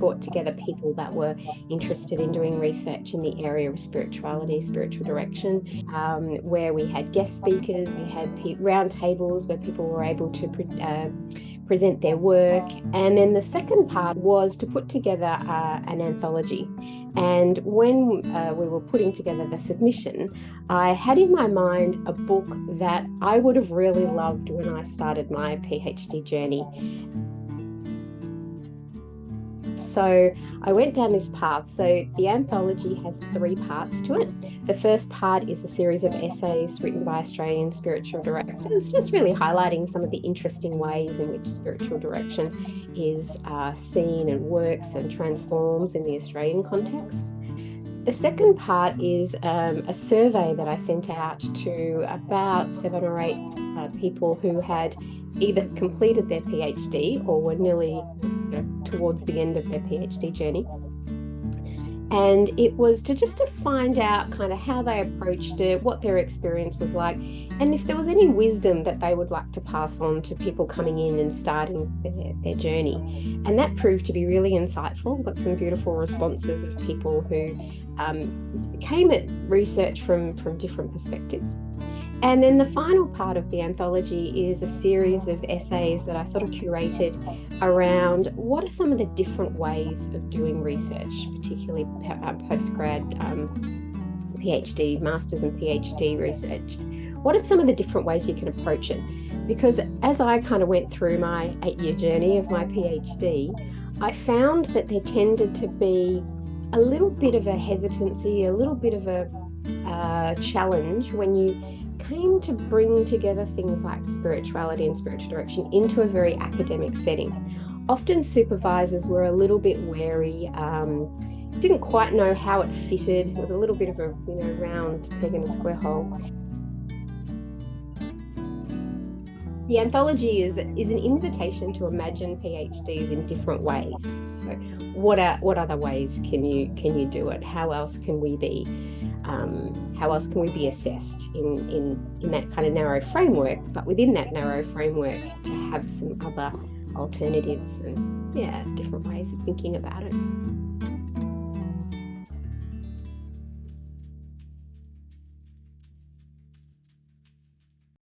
brought together people that were interested in doing research in the area of spirituality, spiritual direction, where we had guest speakers, we had round tables where people were able to present their work. And then the second part was to put together an anthology. And when we were putting together the submission, I had in my mind a book that I would have really loved when I started my PhD journey. So I went down this path. So the anthology has 3 parts to it. The first part is a series of essays written by Australian spiritual directors, just really highlighting some of the interesting ways in which spiritual direction is seen and works and transforms in the Australian context. The second part is a survey that I sent out to about 7 or 8 people who had either completed their PhD or were nearly towards the end of their PhD journey. And it was to find out kind of how they approached it, what their experience was like, and if there was any wisdom that they would like to pass on to people coming in and starting their journey. And that proved to be really insightful. Got some beautiful responses of people who came at research from different perspectives. And then the final part of the anthology is a series of essays that I sort of curated around what are some of the different ways of doing research, particularly postgrad, PhD, Masters and PhD research. What are some of the different ways you can approach it? Because as I kind of went through my 8-year journey of my PhD, I found that there tended to be a little bit of a hesitancy, a little bit of a challenge when you came to bring together things like spirituality and spiritual direction into a very academic setting. Often supervisors were a little bit wary, didn't quite know how it fitted. It was a little bit of a round peg in a square hole. The anthology is an invitation to imagine PhDs in different ways. So what other ways can you do it? How else can we be assessed in that kind of narrow framework, but within that narrow framework to have some other alternatives and different ways of thinking about it.